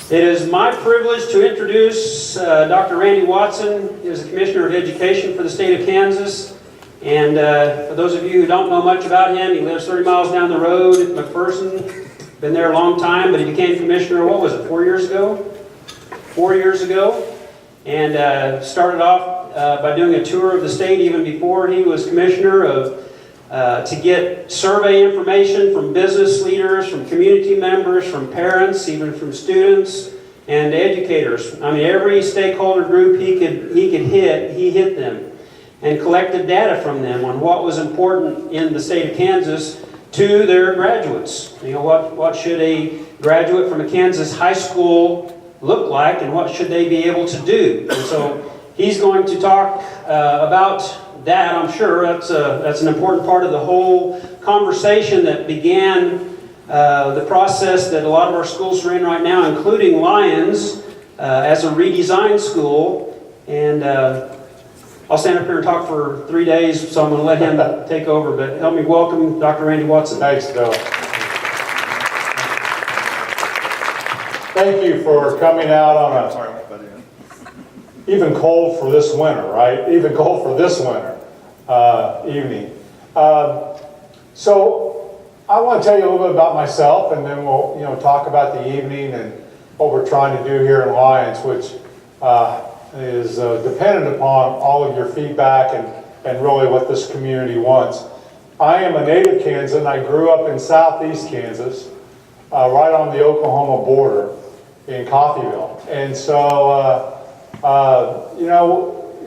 It is my privilege to introduce Dr. Randy Watson. He is the Commissioner of Education for the state of Kansas. And for those of you who don't know much about him, he lives 30 miles down the road at McPherson. Been there a long time, but he became Commissioner, what was it, 4 years ago? 4 years ago. And started off by doing a tour of the state even before he was Commissioner to get survey information from business leaders, from community members, from parents, even from students and educators. I mean, every stakeholder group he could hit, he hit them and collected data from them on what was important in the state of Kansas to their graduates. You know, what should a graduate from a Kansas high school look like, and what should they be able to do? And so he's going to talk about that, I'm sure. That's an important part of the whole conversation that began the process that a lot of our schools are in right now, including Lyons as a redesigned school. And I'll stand up here and talk for 3 days, so I'm going to let him take over. But help me welcome Dr. Randy Watson. Thanks, Bill. Thank you for coming out on a even cold for this winter, right? Even cold for this winter evening. So I want to tell you a little bit about myself, and then we'll talk about the evening and what we're trying to do here in Lyons, which is dependent upon all of your feedback and really what this community wants. I am a native Kansan. I grew up in southeast Kansas, right on the Oklahoma border in Coffeyville. And so,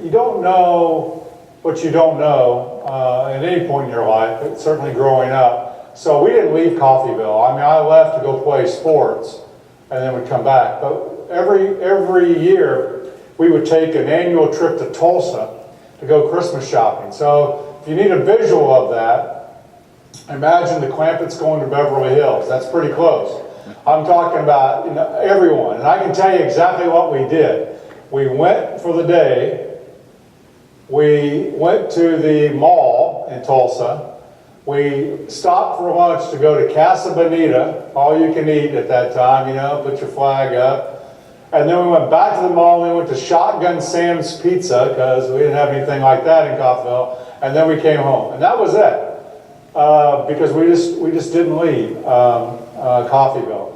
you don't know what you don't know at any point in your life, but certainly growing up. So we didn't leave Coffeyville. I mean, I left to go play sports and then would come back. But every year, we would take an annual trip to Tulsa to go Christmas shopping. So if you need a visual of that, imagine the Clampetts going to Beverly Hills. That's pretty close. I'm talking about everyone. And I can tell you exactly what we did. We went for the day. We went to the mall in Tulsa. We stopped for lunch to go to Casa Bonita, all you can eat at that time, put your flag up. And then we went back to the mall and we went to Shotgun Sam's Pizza because we didn't have anything like that in Coffeyville. And then we came home. And that was it because we just didn't leave Coffeyville.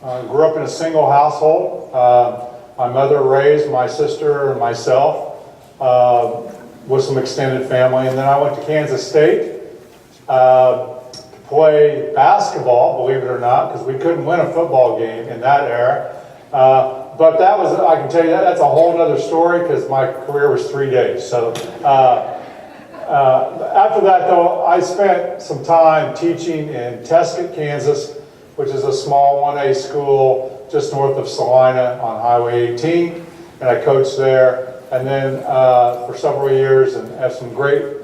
I grew up in a single household. My mother raised my sister and myself with some extended family. And then I went to Kansas State to play basketball, believe it or not, because we couldn't win a football game in that era. But that was, I can tell you, that's a whole other story because my career was 3 days. So after that, though, I spent some time teaching in Tesket, Kansas, which is a small 1A school just north of Salina on Highway 18, and I coached there. And then for several years, and have some great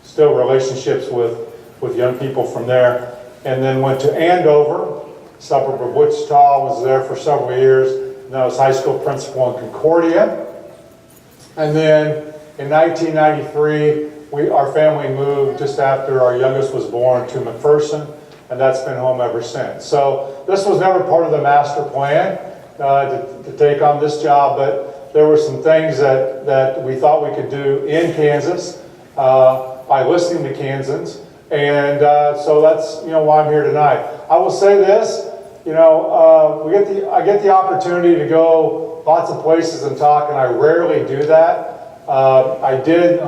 still relationships with young people from there. And then went to Andover, suburb of Wichita, was there for several years. And I was high school principal in Concordia. And then in 1993, our family moved just after our youngest was born to McPherson, and that's been home ever since. So this was never part of the master plan to take on this job, but there were some things that we thought we could do in Kansas by listening to Kansans, and so that's why I'm here tonight. I will say this, I get the opportunity to go lots of places and talk, and I rarely do that. I did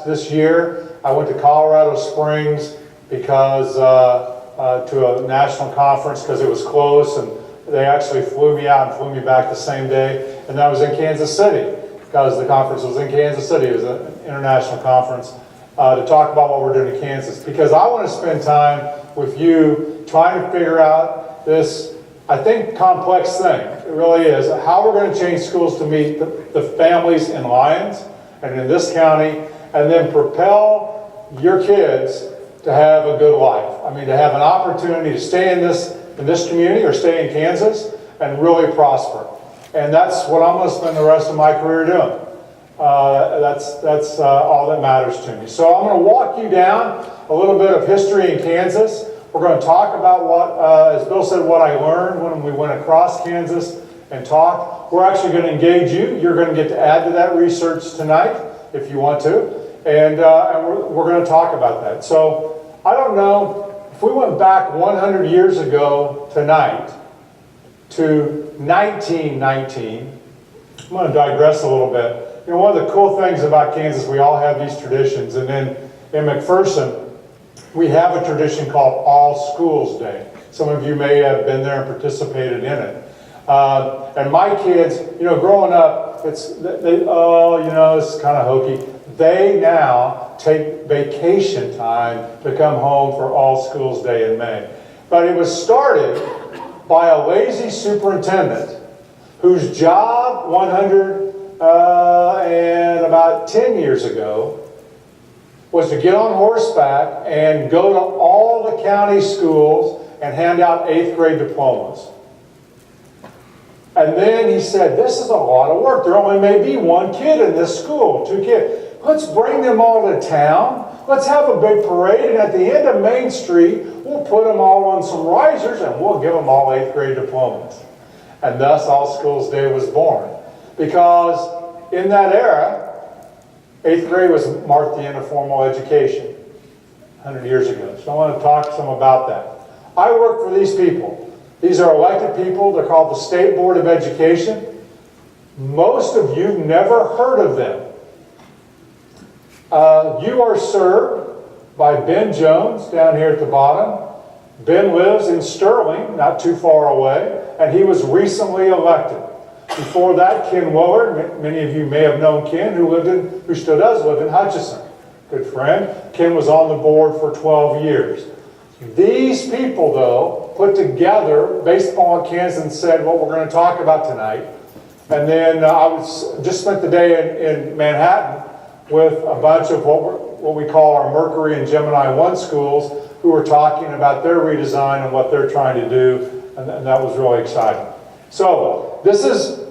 this year. I went to Colorado Springs because to a national conference because it was close, and they actually flew me out and flew me back the same day. And then I was in Kansas City because the conference was in Kansas City. It was an international conference to talk about what we're doing in Kansas, because I want to spend time with you trying to figure out this, I think, complex thing. It really is. How we're going to change schools to meet the families in Lyons and in this county, and then propel your kids to have a good life. I mean, to have an opportunity to stay in this community or stay in Kansas and really prosper. And that's what I'm going to spend the rest of my career doing. That's all that matters to me. So I'm going to walk you down a little bit of history in Kansas. We're going to talk about what, as Bill Bill said what I learned when we went across Kansas and talked. We're actually going to engage you. You're going to get to add to that research tonight if you want to. And we're going to talk about that. So I don't know, if we went back 100 years ago tonight to 1919, I'm going to digress a little bit. You know, one of the cool things about Kansas, we all have these traditions. And then in McPherson, we have a tradition called All Schools Day. Some of you may have been there and participated in it. And my kids, you know, growing up, it's kind of hokey. They now take vacation time to come home for All Schools Day in May. But it was started by a lazy superintendent whose job 10 years ago was to get on horseback and go to all the county schools and hand out 8th grade diplomas. And then he said, this is a lot of work. There only may be one kid in this school, 2 kids. Let's bring them all to town. Let's have a big parade, and at the end of Main Street, we'll put them all on some risers and we'll give them all 8th grade diplomas. And thus All Schools Day was born. Because in that era, 8th grade marked the end of formal education 100 years ago. So I want to talk some about that. I work for these people. These are elected people. They're called the State Board of Education. Most of you never heard of them. You are served by Ben Jones down here at the bottom. Ben lives in Sterling, not too far away, and he was recently elected. Before that, Ken Willard, many of you may have known Ken, who still does live in Hutchinson. Good friend. Ken was on the board for 12 years. These people, though, put together, based upon what Kansas said, what we're going to talk about tonight. And then just spent the day in Manhattan with a bunch of what we call our Mercury and Gemini I schools, who were talking about their redesign and what they're trying to do, and that was really exciting. So this is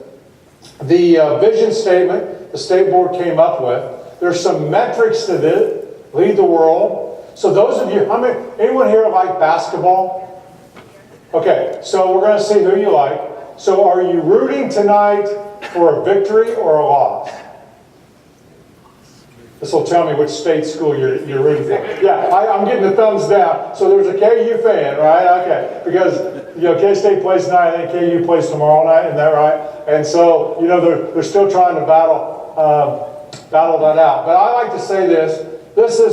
the vision statement the State Board came up with. There's some metrics to this, lead the world. So those of you, anyone here like basketball? Okay, so we're going to see who you like. So are you rooting tonight for a victory or a loss? This will tell me which state school you're rooting for. Yeah, I'm getting the thumbs down. So there's a KU fan, right? Okay, because K-State plays tonight, I think KU plays tomorrow night, isn't that right? And so they're still trying to battle that out. But I like to say this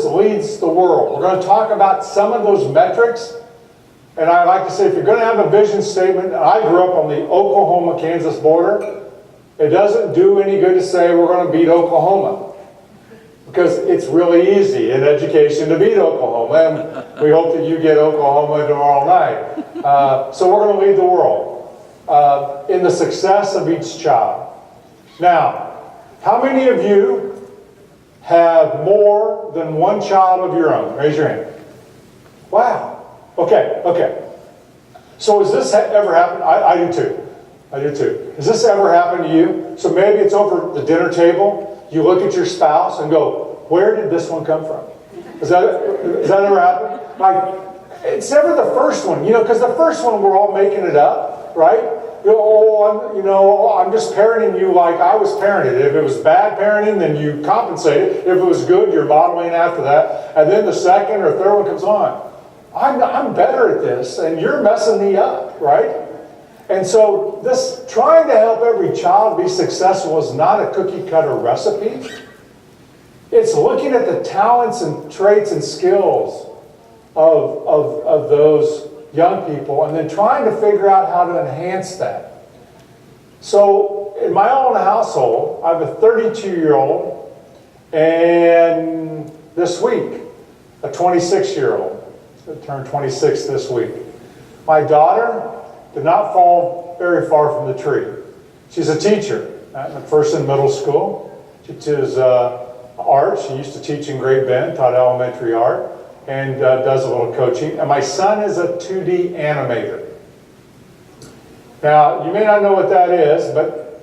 leads the world. We're going to talk about some of those metrics, and I like to say if you're going to have a vision statement, and I grew up on the Oklahoma-Kansas border, it doesn't do any good to say we're going to beat Oklahoma. Because it's really easy in education to beat Oklahoma, and we hope that you get Oklahoma tomorrow night. So we're going to lead the world in the success of each child. Now, how many of you have more than one child of your own? Raise your hand. Wow. Okay. So has this ever happened? I do too. Has this ever happened to you? So maybe it's over the dinner table. You look at your spouse and go, where did this one come from? Has that ever happened? Like, it's never the first one, because the first one we're all making it up, right? I'm just parenting you like I was parented. If it was bad parenting, then you compensate it. If it was good, you're modeling after that. And then the second or third one comes on. I'm better at this, and you're messing me up, right? And so this trying to help every child be successful is not a cookie-cutter recipe. It's looking at the talents and traits and skills of those young people and then trying to figure out how to enhance that. So in my own household, I have a 32-year-old and this week, a 26-year-old. Turned 26 this week. My daughter did not fall very far from the tree. She's a teacher at McPherson Middle School. She teaches art. She used to teach in Great Bend, taught elementary art, and does a little coaching. And my son is a 2D animator. Now, you may not know what that is, but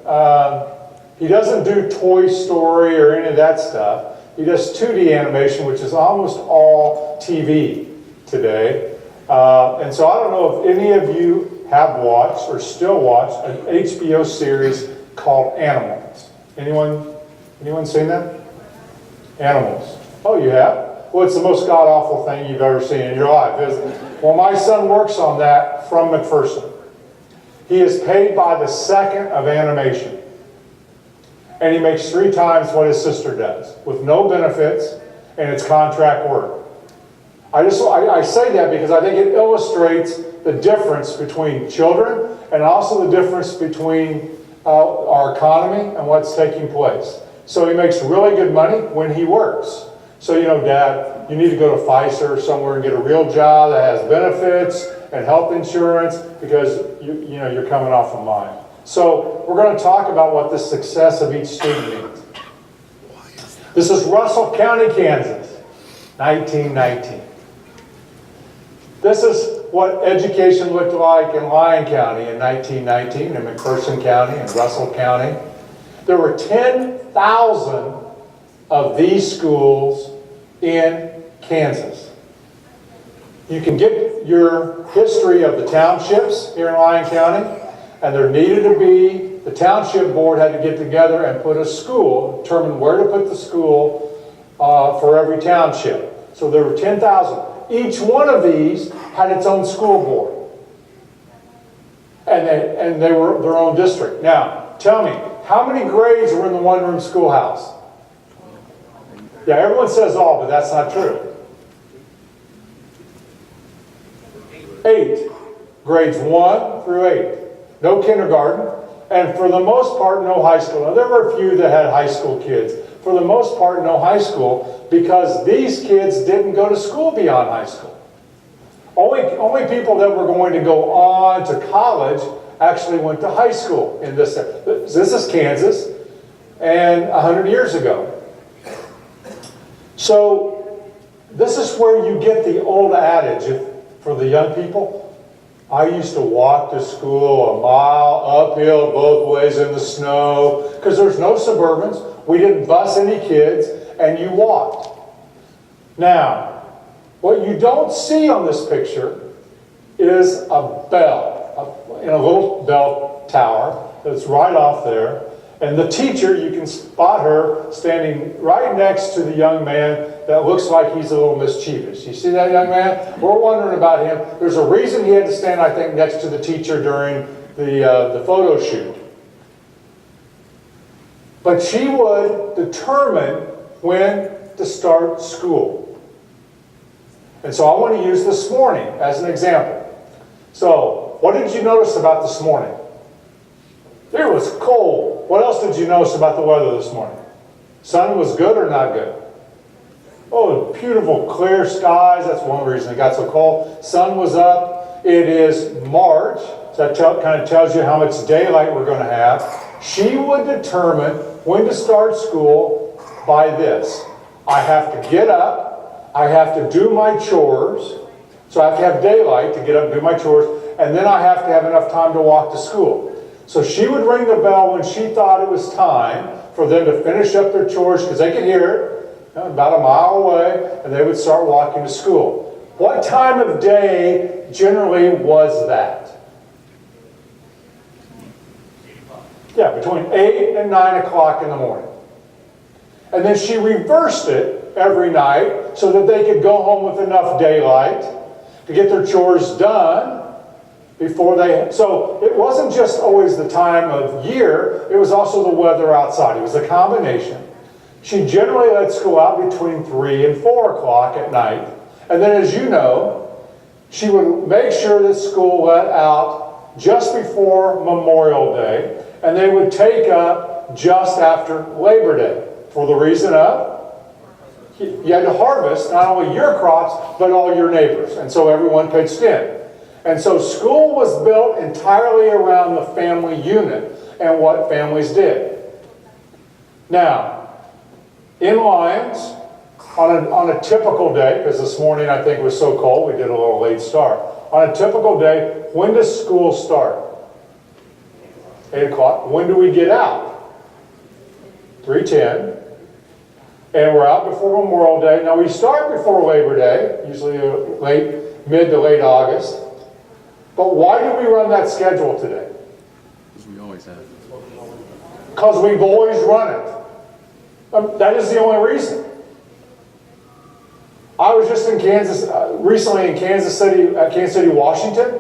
he doesn't do Toy Story or any of that stuff. He does 2D animation, which is almost all TV today. And so I don't know if any of you have watched or still watch an HBO series called Animals. Anyone seen that? Animals. Oh, you have? Well, it's the most god-awful thing you've ever seen in your life, isn't it? Well, my son works on that from McPherson. He is paid by the second of animation. And he makes 3 times what his sister does, with no benefits, and it's contract work. I say that because I think it illustrates the difference between children and also the difference between our economy and what's taking place. So he makes really good money when he works. So, Dad, you need to go to Pfizer or somewhere and get a real job that has benefits and health insurance because you're coming off of mine. So we're going to talk about what the success of each student means. This is Russell County, Kansas, 1919. This is what education looked like in Lyons County in 1919, in McPherson County and Russell County. There were 10,000 of these schools in Kansas. You can get your history of the townships here in Lyons County, and there needed to be, the township board had to get together and put a school, determine where to put the school for every township. So there were 10,000. Each one of these had its own school board. And they were their own district. Now, tell me, how many grades were in the one-room schoolhouse? Yeah, everyone says all, but that's not true. 8. Grades 1 through 8. No kindergarten. And for the most part, no high school. Now, there were a few that had high school kids. For the most part, no high school, because these kids didn't go to school beyond high school. Only people that were going to go on to college actually went to high school in this. This is Kansas, and 100 years ago. So this is where you get the old adage for the young people. I used to walk to school a mile uphill both ways in the snow because there's no Suburbans. We didn't bus any kids, and you walked. Now, what you don't see on this picture is a bell in a little bell tower that's right off there. And the teacher, you can spot her standing right next to the young man that looks like he's a little mischievous. You see that young man? We're wondering about him. There's a reason he had to stand, I think, next to the teacher during the photo shoot. But she would determine when to start school. And so I want to use this morning as an example. So, what did you notice about this morning? It was cold. What else did you notice about the weather this morning? Sun was good or not good? Oh, beautiful clear skies. That's one reason it got so cold. Sun was up. It is March. So that kind of tells you how much daylight we're going to have. She would determine when to start school by this. I have to get up. I have to do my chores. So I have to have daylight to get up and do my chores. And then I have to have enough time to walk to school. So she would ring the bell when she thought it was time for them to finish up their chores because they could hear it about a mile away, and they would start walking to school. What time of day generally was that? Yeah, between 8 and 9 o'clock in the morning. And then she reversed it every night so that they could go home with enough daylight to get their chores done before they... So it wasn't just always the time of year, it was also the weather outside. It was a combination. She generally let school out between 3 and 4 o'clock at night. And then, as you know, she would make sure that school let out just before Memorial Day, and they would take up just after Labor Day for the reason of you had to harvest not only your crops, but all your neighbors. And so everyone pitched in. And so school was built entirely around the family unit and what families did. Now, in Lyons, on a typical day, because this morning I think was so cold, we did a little late start. On a typical day, when does school start? 8 o'clock. When do we get out? 3:10. And we're out before Memorial Day. Now we start before Labor Day, usually late mid to late August. But why do we run that schedule today? Because we always have. Because we've always run it. That is the only reason. I was just in Kansas, recently in Kansas City, Washington,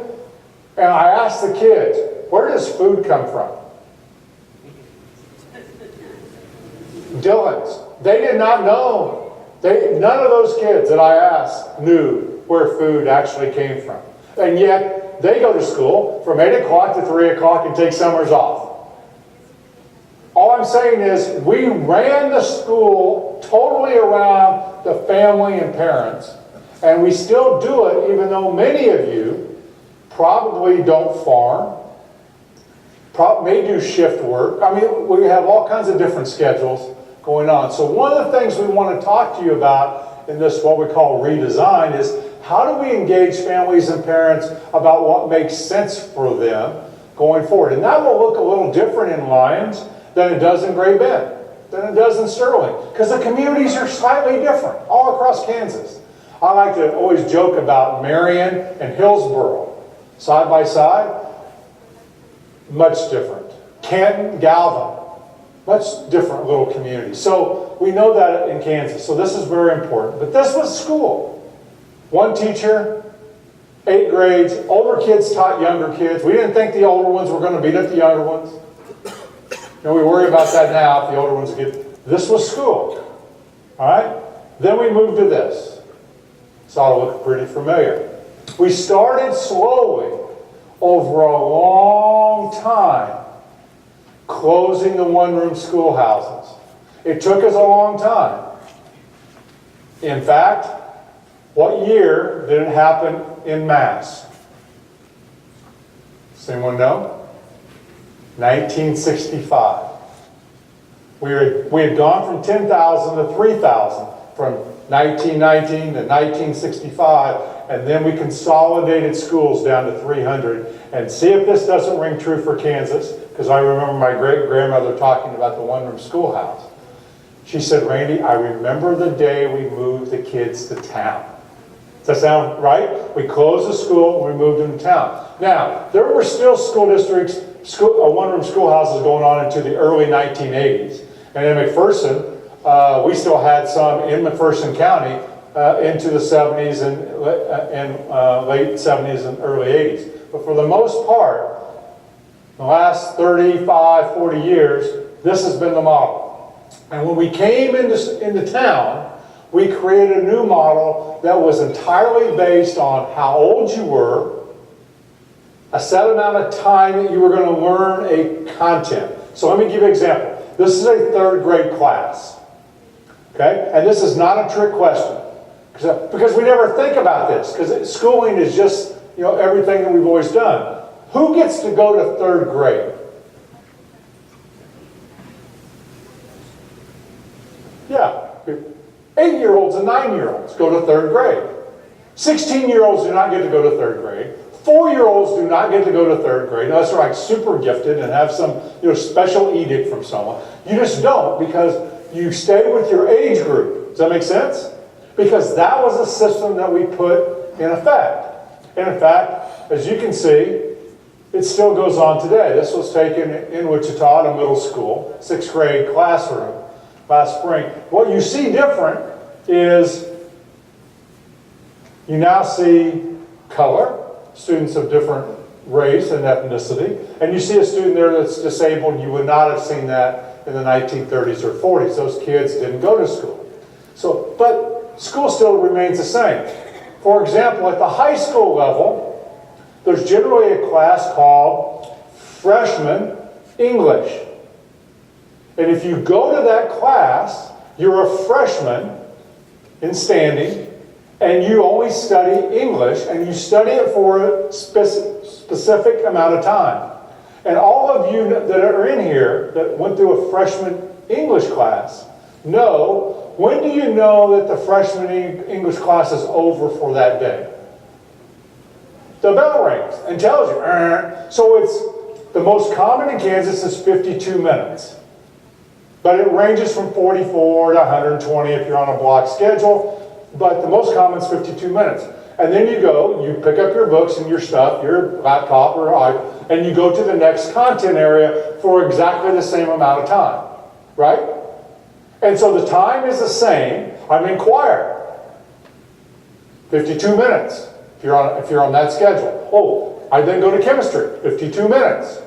and I asked the kids, where does food come from? Dylan's. They did not know. None of those kids that I asked knew where food actually came from. And yet, they go to school from 8 o'clock to 3 o'clock and take summers off. All I'm saying is, we ran the school totally around the family and parents, and we still do it even though many of you probably don't farm, may do shift work. I mean, we have all kinds of different schedules going on. So one of the things we want to talk to you about in this, what we call redesign, is how do we engage families and parents about what makes sense for them going forward? And that will look a little different in Lyons than it does in Gray Bend, than it does in Sterling, because the communities are slightly different all across Kansas. I like to always joke about Marion and Hillsboro, side by side, much different. Canton, Galvin, much different little communities. So we know that in Kansas, so this is very important. But this was school. One teacher, 8 grades, older kids taught younger kids. We didn't think the older ones were going to beat up the younger ones. And we worry about that now if the older ones get. This was school. All right? Then we moved to this. This ought to look pretty familiar. We started slowly over a long time closing the one-room schoolhouses. It took us a long time. In fact, what year did it happen en masse? Does anyone know? 1965. We had gone from 10,000 to 3,000 from 1919 to 1965, and then we consolidated schools down to 300. And see if this doesn't ring true for Kansas, because I remember my great-grandmother talking about the one-room schoolhouse. She said, Randy, I remember the day we moved the kids to town. Does that sound right? We closed the school and we moved them to town. Now, there were still school districts, one-room schoolhouses going on into the early 1980s. And in McPherson, we still had some in McPherson County into the 70s and late 70s and early 80s. But for the most part, the last 35, 40 years, this has been the model. And when we came into town, we created a new model that was entirely based on how old you were, a set amount of time that you were going to learn a content. So let me give you an example. This is a 3rd grade class. Okay? And this is not a trick question. Because we never think about this. Because schooling is just, everything that we've always done. Who gets to go to 3rd grade? Yeah. 8-year-olds and 9-year-olds go to 3rd grade. 16-year-olds do not get to go to 3rd grade. 4-year-olds do not get to go to 3rd grade unless they're like super gifted and have some special edict from someone. You just don't, because you stay with your age group. Does that make sense? Because that was a system that we put in effect. And in fact, as you can see, it still goes on today. This was taken in Wichita at a middle school, 6th grade classroom last spring. What you see different is you now see color, students of different race and ethnicity, and you see a student there that's disabled. You would not have seen that in the 1930s or 40s. Those kids didn't go to school. But school still remains the same. For example, at the high school level, there's generally a class called Freshman English. And if you go to that class, you're a freshman in standing, and you only study English, and you study it for a specific amount of time. And all of you that are in here that went through a freshman English class know, when do you know that the freshman English class is over for that day? The bell rings and tells you. So it's the most common in Kansas is 52 minutes. But it ranges from 44 to 120 if you're on a block schedule. But the most common is 52 minutes. And then you go, you pick up your books and your stuff, your laptop or iPad, and you go to the next content area for exactly the same amount of time, right? And so the time is the same. I'm in choir, 52 minutes if you're on that schedule. Oh, I then go to chemistry, 52 minutes.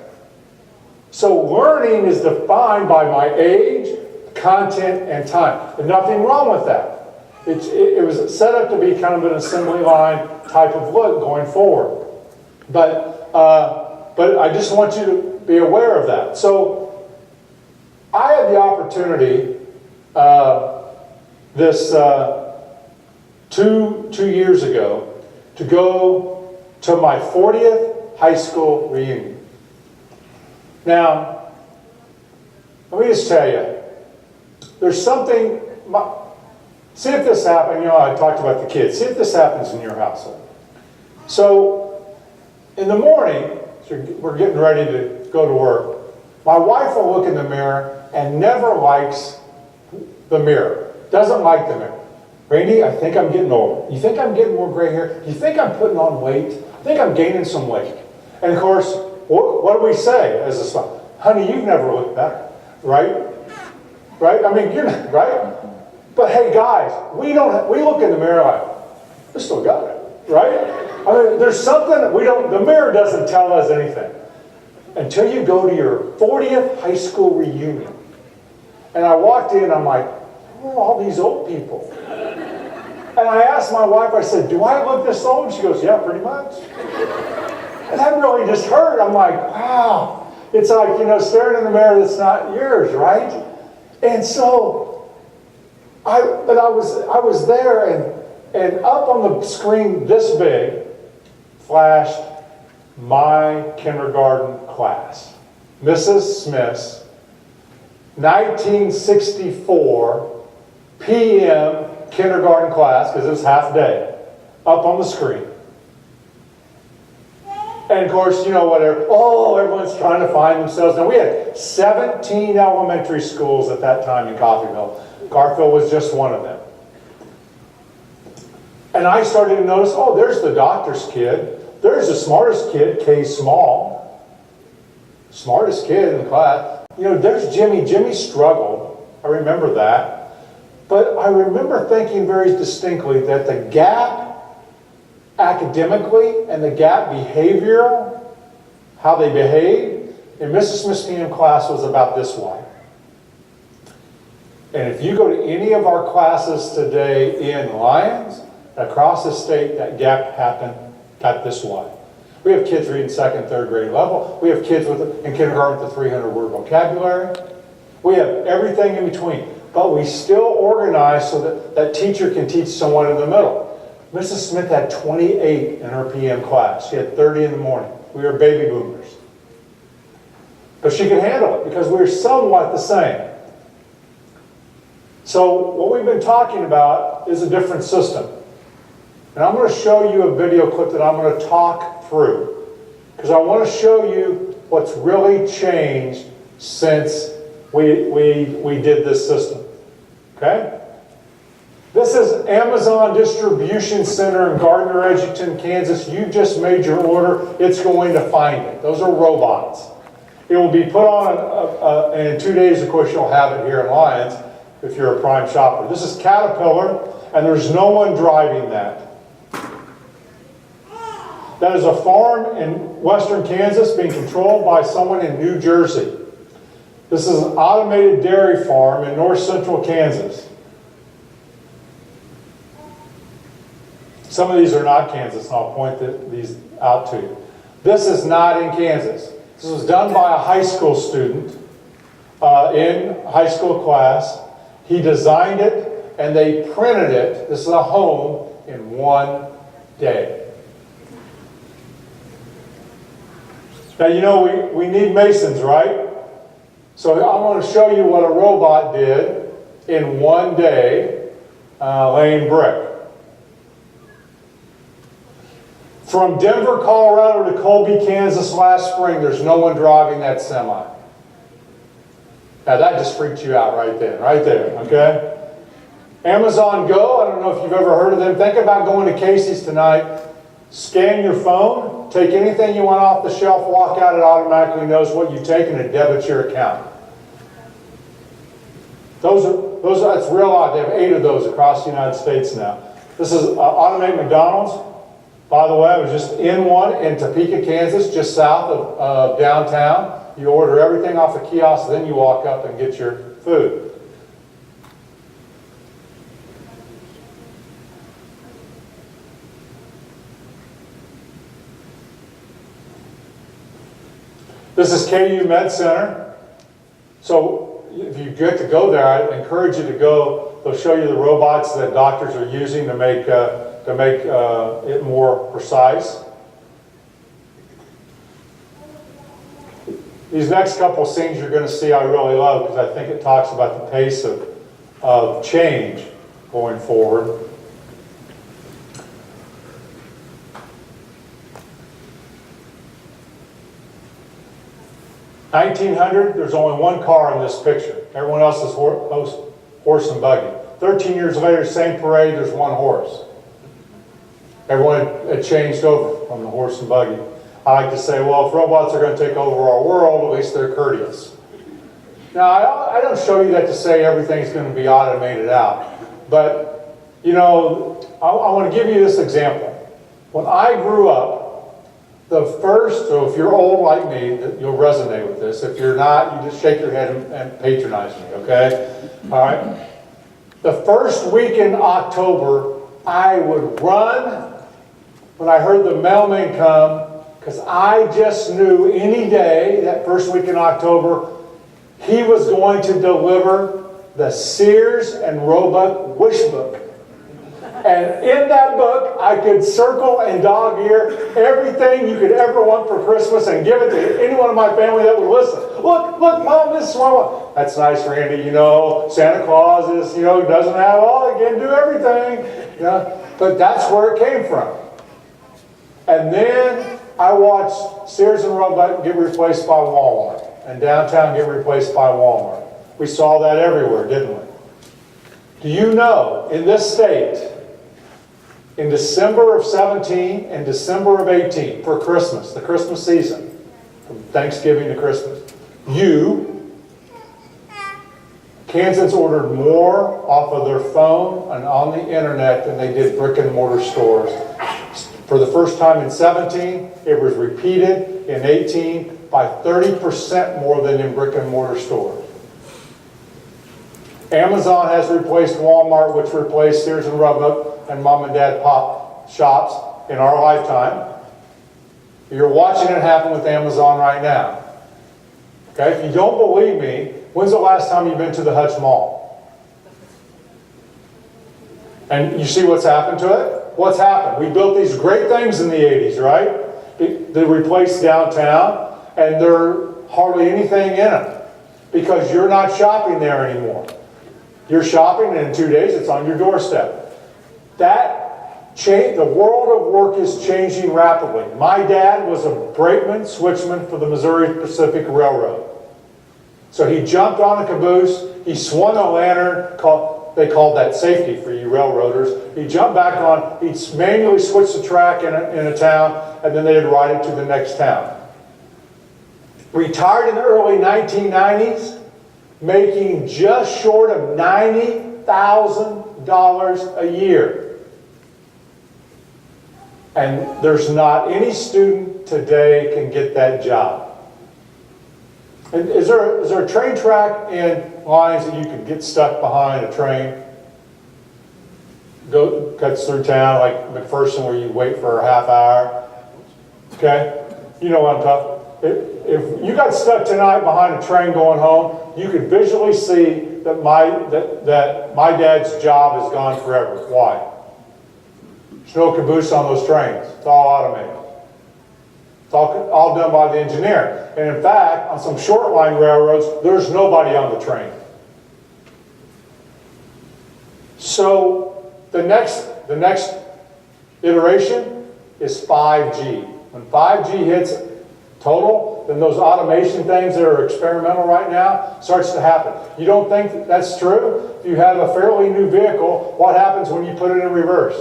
So learning is defined by my age, content, and time. There's nothing wrong with that. It was set up to be kind of an assembly line type of look going forward. But I just want you to be aware of that. So I had the opportunity two years ago to go to my 40th high school reunion. Now, let me just tell you, there's something, see if this happens, I talked about the kids, see if this happens in your household. So, in the morning, we're getting ready to go to work, my wife will look in the mirror and never likes the mirror, doesn't like the mirror. Randy, I think I'm getting older. You think I'm getting more gray hair? You think I'm putting on weight? I think I'm gaining some weight. And of course, what do we say as a spouse? Honey, you've never looked better, right? Right? I mean, you're not, right? But hey, guys, we look in the mirror like, we still got it, right? I mean, there's something that the mirror doesn't tell us anything. Until you go to your 40th high school reunion. And I walked in, I'm like, who are all these old people? And I asked my wife, I said, do I look this old? She goes, yeah, pretty much. And that really just hurt. I'm like, wow. It's like, staring in the mirror that's not yours, right? And so, I was there, and up on the screen this big flashed my kindergarten class. Mrs. Smith's 1964 p.m. kindergarten class, because it was half day, up on the screen. And of course, everyone's trying to find themselves. Now, we had 17 elementary schools at that time in Coffeyville. Garfield was just one of them. And I started to notice, there's the doctor's kid. There's the smartest kid, K Small. Smartest kid in the class. There's Jimmy. Jimmy struggled. I remember that. But I remember thinking very distinctly that the gap academically and the gap behavioral, how they behaved, in Mrs. Smith's PM class was about this wide. And if you go to any of our classes today in Lyons, across the state, that gap got this wide. We have kids reading second, third grade level. We have kids in kindergarten with a 300-word vocabulary. We have everything in between. But we still organize so that that teacher can teach someone in the middle. Mrs. Smith had 28 in her PM class. She had 30 in the morning. We were baby boomers. But she could handle it because we were somewhat the same. So what we've been talking about is a different system. And I'm going to show you a video clip that I'm going to talk through. Because I want to show you what's really changed since we did this system. Okay? This is Amazon Distribution Center in Gardner, Edgerton, Kansas. You just made your order. It's going to find it. Those are robots. It will be put on, and in 2 days, of course, you'll have it here in Lyons if you're a Prime shopper. This is Caterpillar, and there's no one driving that. That is a farm in western Kansas being controlled by someone in New Jersey. This is an automated dairy farm in north central Kansas. Some of these are not Kansas, and I'll point these out to you. This is not in Kansas. This was done by a high school student in high school class. He designed it, and they printed it. This is a home in 1 day. Now, we need masons, right? So I'm going to show you what a robot did in 1 day laying brick. From Denver, Colorado to Colby, Kansas last spring, there's no one driving that semi. Now that just freaked you out right there, okay? Amazon Go, I don't know if you've ever heard of them. Think about going to Casey's tonight. Scan your phone, take anything you want off the shelf, walk out, it automatically knows what you've taken and debits your account. That's real odd. They have 8 of those across the United States now. This is Automate McDonald's. By the way, I was just in one in Topeka, Kansas, just south of downtown. You order everything off a kiosk, then you walk up and get your food. This is KU Med Center. So if you get to go there, I encourage you to go. They'll show you the robots that doctors are using to make it more precise. These next couple of scenes you're going to see I really love because I think it talks about the pace of change going forward. In 1900, there's only one car in this picture. Everyone else is horse and buggy. 13 years later, same parade, there's one horse. Everyone had changed over from the horse and buggy. I like to say, well, if robots are going to take over our world, at least they're courteous. Now, I don't show you that to say everything's going to be automated out. But, you know, I want to give you this example. When I grew up, so if you're old like me, you'll resonate with this. If you're not, you just shake your head and patronize me, okay? All right? The first week in October, I would run when I heard the mailman come, because I just knew any day, that first week in October, he was going to deliver the Sears and Roebuck wish book. And in that book, I could circle and dog ear everything you could ever want for Christmas and give it to anyone in my family that would listen. Look, Mom, this is what I want. That's nice, Randy. You know, Santa Claus is, doesn't have all, he can do everything. But that's where it came from. And then I watched Sears and Roebuck get replaced by Walmart, and downtown get replaced by Walmart. We saw that everywhere, didn't we? Do you know, in this state, in December of 17 and December of 18, for Christmas, the Christmas season, from Thanksgiving to Christmas, Kansans ordered more off of their phone and on the internet than they did brick and mortar stores. For the first time in 17, it was repeated in 18 by 30% more than in brick and mortar stores. Amazon has replaced Walmart, which replaced Sears and Roebuck and mom and dad pop shops in our lifetime. You're watching it happen with Amazon right now. Okay, if you don't believe me, when's the last time you've been to the Hutch Mall? And you see what's happened to it? What's happened? We built these great things in the 80s, right? They replaced downtown, and there are hardly anything in them because you're not shopping there anymore. You're shopping, and in 2 days, it's on your doorstep. The world of work is changing rapidly. My dad was a brakeman, switchman for the Missouri Pacific Railroad. So he jumped on a caboose, he swung a lantern, they called that safety for you railroaders. He jumped back on, he'd manually switch the track in a town, and then they'd ride it to the next town. Retired in the early 1990s, making just short of $90,000 a year. And there's not any student today can get that job. And is there a train track in Lyons that you can get stuck behind a train? Cuts through town, like McPherson, where you wait for a half hour. Okay? You know what I'm talking about. If you got stuck tonight behind a train going home, you could visually see that my dad's job is gone forever. Why? There's no caboose on those trains. It's all automated. It's all done by the engineer. And in fact, on some short line railroads, there's nobody on the train. So the next iteration is 5G. When 5G hits, total, then those automation things that are experimental right now starts to happen. You don't think that's true? If you have a fairly new vehicle, what happens when you put it in reverse?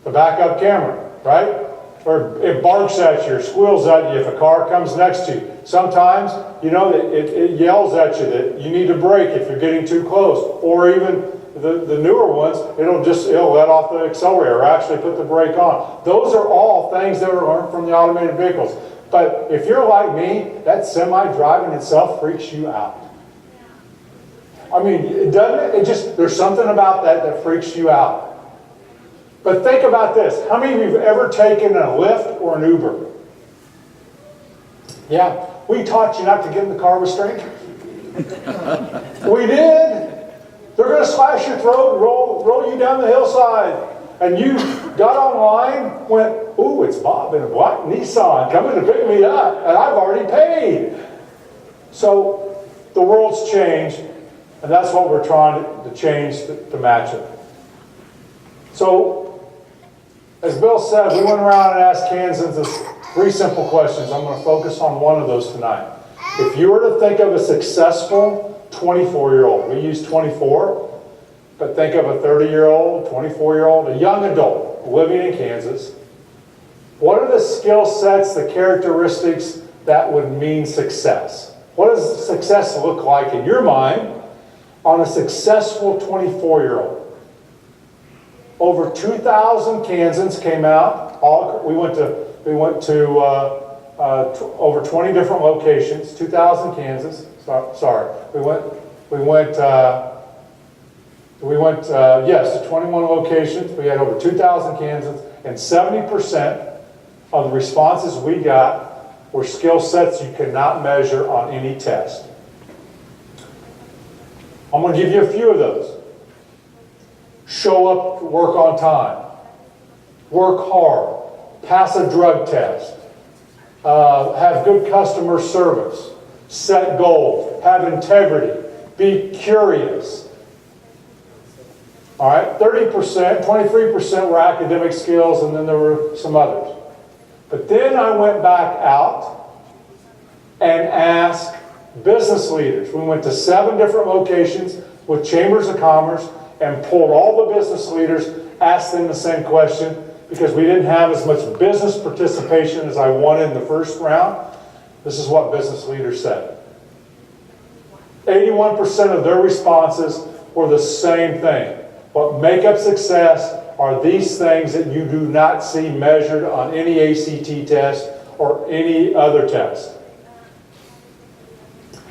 The backup camera, right? Or it barks at you or squeals at you if a car comes next to you. Sometimes, you know, it yells at you that you need to brake if you're getting too close. Or even the newer ones, it'll let off the accelerator or actually put the brake on. Those are all things that are learned from the automated vehicles. But if you're like me, that semi driving itself freaks you out. I mean, doesn't it? There's something about that freaks you out. But think about this. How many of you have ever taken a Lyft or an Uber? Yeah, we taught you not to get in the car with strangers. We did. They're going to slash your throat, roll you down the hillside. And you got online, went, ooh, it's Bob in a black Nissan coming to pick me up, and I've already paid. So the world's changed, and that's what we're trying to change to match it. So, as Bill said, we went around and asked Kansans 3 simple questions. I'm going to focus on one of those tonight. If you were to think of a successful 24-year-old, we use 24, but think of a 30-year-old, 24-year-old, a young adult living in Kansas. What are the skill sets, the characteristics that would mean success? What does success look like in your mind on a successful 24-year-old? Over 2,000 Kansans came out. We went to over 20 different locations. 2,000 Kansas. Sorry, we went to 21 locations. We had over 2,000 Kansans, and 70% of the responses we got were skill sets you cannot measure on any test. I'm going to give you a few of those. Show up to work on time. Work hard. Pass a drug test. Have good customer service. Set goals. Have integrity. Be curious. All right, 30%, 23% were academic skills, and then there were some others. But then I went back out and asked business leaders. We went to 7 different locations with chambers of commerce and pulled all the business leaders, asked them the same question, because we didn't have as much business participation as I wanted in the first round. This is what business leaders said. 81% of their responses were the same thing. What make up success are these things that you do not see measured on any ACT test or any other test.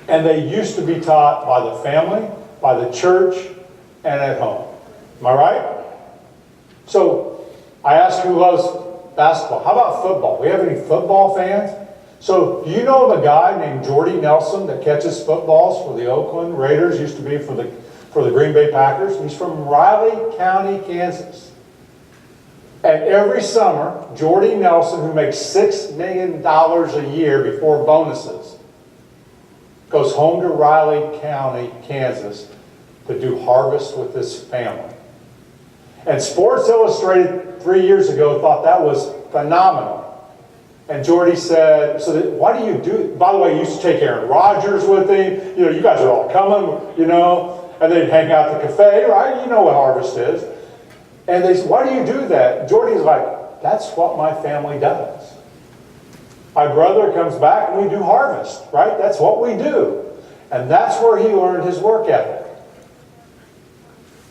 And they used to be taught by the family, by the church, and at home. Am I right? So I asked who loves basketball. How about football? We have any football fans? So do you know of a guy named Jordy Nelson that catches footballs for the Oakland Raiders, used to be for the Green Bay Packers? He's from Riley County, Kansas. And every summer, Jordy Nelson, who makes $6 million a year before bonuses, goes home to Riley County, Kansas, to do harvest with his family. And Sports Illustrated 3 years ago thought that was phenomenal. And Jordy said, why do you do, by the way, he used to take Aaron Rodgers with him. You know, you guys are all coming, you know, and they'd hang out at the cafe, right? You know what harvest is. And they said, why do you do that? Jordy's like, that's what my family does. My brother comes back and we do harvest, right? That's what we do. And that's where he learned his work ethic.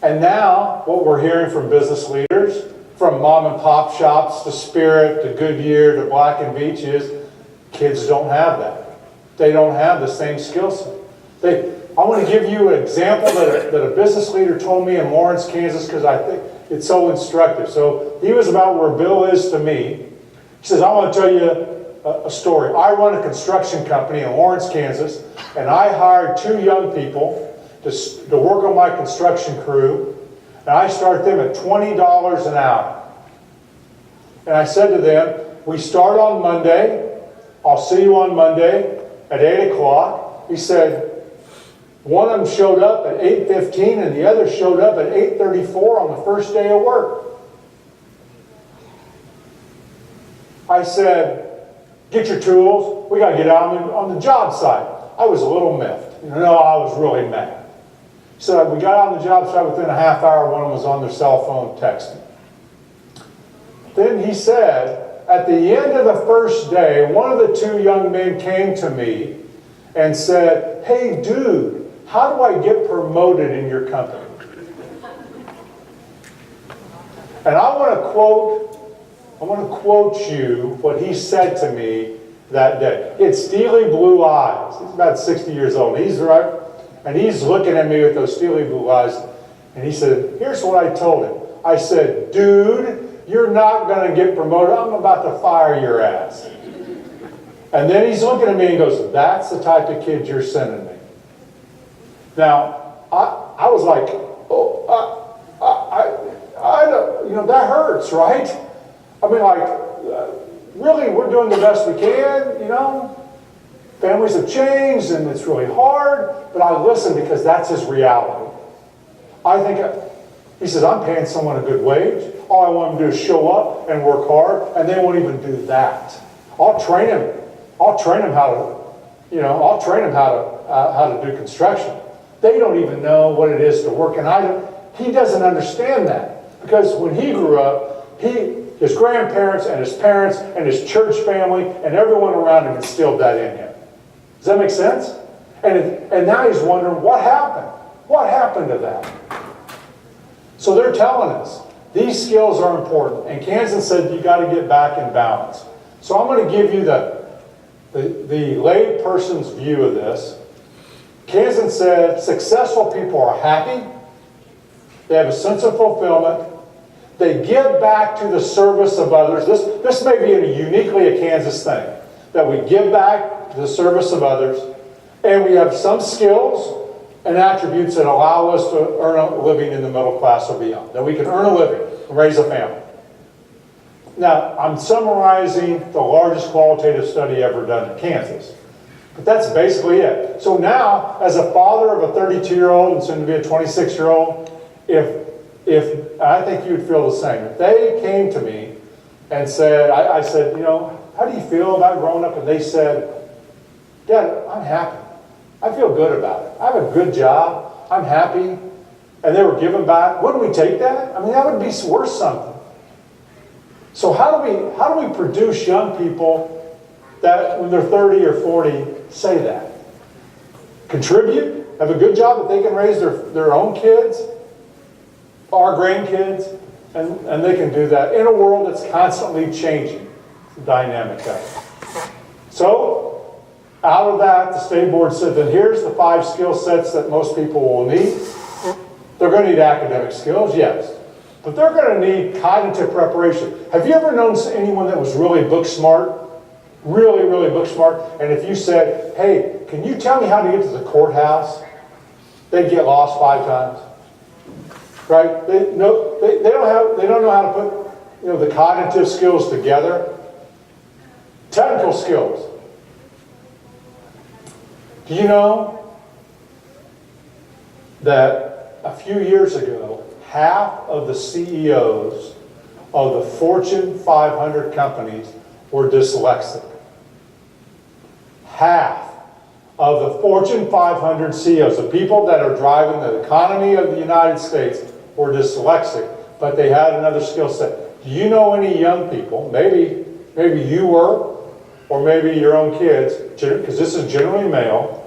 And now, what we're hearing from business leaders, from mom and pop shops to Spirit to Goodyear to Black and Veatch, is kids don't have that. They don't have the same skill set. I want to give you an example that a business leader told me in Lawrence, Kansas, because I think it's so instructive. So he was about where Bill is to me. He says, I want to tell you a story. I run a construction company in Lawrence, Kansas, and I hired 2 young people to work on my construction crew, and I start them at $20 an hour. And I said to them, we start on Monday. I'll see you on Monday at 8 o'clock. He said, one of them showed up at 8:15 and the other showed up at 8:34 on the first day of work. I said, get your tools. We got to get out on the job site. I was a little miffed. No, I was really mad. So we got out on the job site within a half hour. One of them was on their cell phone texting. Then he said, at the end of the first day, one of the two young men came to me and said, "Hey, dude, how do I get promoted in your company?" And I want to quote you what he said to me that day. He had steely blue eyes. He's about 60 years old. He's right, and he's looking at me with those steely blue eyes. And he said, here's what I told him. I said, "Dude, you're not going to get promoted. I'm about to fire your ass." And then he's looking at me and goes, "That's the type of kid you're sending me." Now, I was like, oh, I don't, you know, that hurts, right? I mean, like, really, we're doing the best we can, you know? Families have changed and it's really hard, but I listen because that's his reality. I think, he says, "I'm paying someone a good wage. All I want them to do is show up and work hard," and they won't even do that. I'll train him. I'll train him how to, you know, I'll train him how to do construction. They don't even know what it is to work, and he doesn't understand that. Because when he grew up, his grandparents and his parents and his church family and everyone around him instilled that in him. Does that make sense? And now he's wondering, what happened? What happened to that? So they're telling us, these skills are important. And Kansas said, you got to get back in balance. So I'm going to give you the lay person's view of this. Kansas said, successful people are happy. They have a sense of fulfillment. They give back to the service of others. This may be uniquely a Kansas thing, that we give back to the service of others, and we have some skills and attributes that allow us to earn a living in the middle class or beyond, that we can earn a living and raise a family. Now, I'm summarizing the largest qualitative study ever done in Kansas, but that's basically it. So now, as a father of a 32-year-old and soon to be a 26-year-old, if I think you'd feel the same. If they came to me and said, I said, you know, how do you feel about growing up? And they said, "Dad, I'm happy. I feel good about it. I have a good job. I'm happy." And they were giving back. Wouldn't we take that? I mean, that would be worth something. So how do we produce young people that when they're 30 or 40 say that? Contribute, have a good job that they can raise their own kids, our grandkids, and they can do that in a world that's constantly changing, the dynamic of it. So, out of that, the state board said that here's the 5 skill sets that most people will need. They're going to need academic skills, yes, but they're going to need cognitive preparation. Have you ever known anyone that was really book smart? Really, really book smart? And if you said, "Hey, can you tell me how to get to the courthouse?" They'd get lost 5 times. Right? They don't know how to put, the cognitive skills together. Technical skills. Do you know that a few years ago, half of the CEOs of the Fortune 500 companies were dyslexic? Half of the Fortune 500 CEOs, the people that are driving the economy of the United States, were dyslexic, but they had another skill set. Do you know any young people, maybe you were, or maybe your own kids, because this is generally male,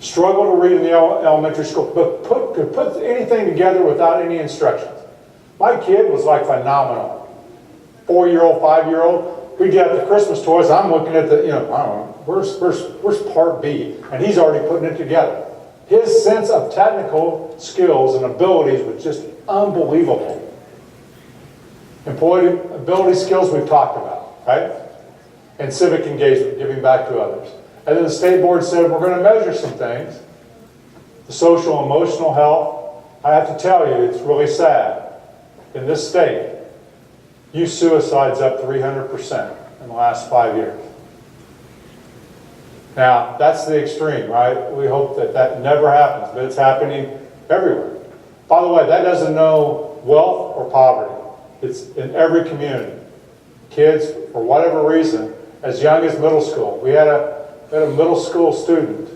struggle to read in the elementary school, but could put anything together without any instructions? My kid was like phenomenal. 4-year-old, 5-year-old, we get the Christmas toys, I'm looking at the, I don't know, where's part B? And he's already putting it together. His sense of technical skills and abilities was just unbelievable. Employability skills we've talked about, right? And civic engagement, giving back to others. And then the state board said, we're going to measure some things. The social and emotional health. I have to tell you, it's really sad. In this state, youth suicide's up 300% in the last 5 years. Now, that's the extreme, right? We hope that that never happens, but it's happening everywhere. By the way, that doesn't know wealth or poverty. It's in every community. Kids, for whatever reason, as young as middle school. We had a middle school student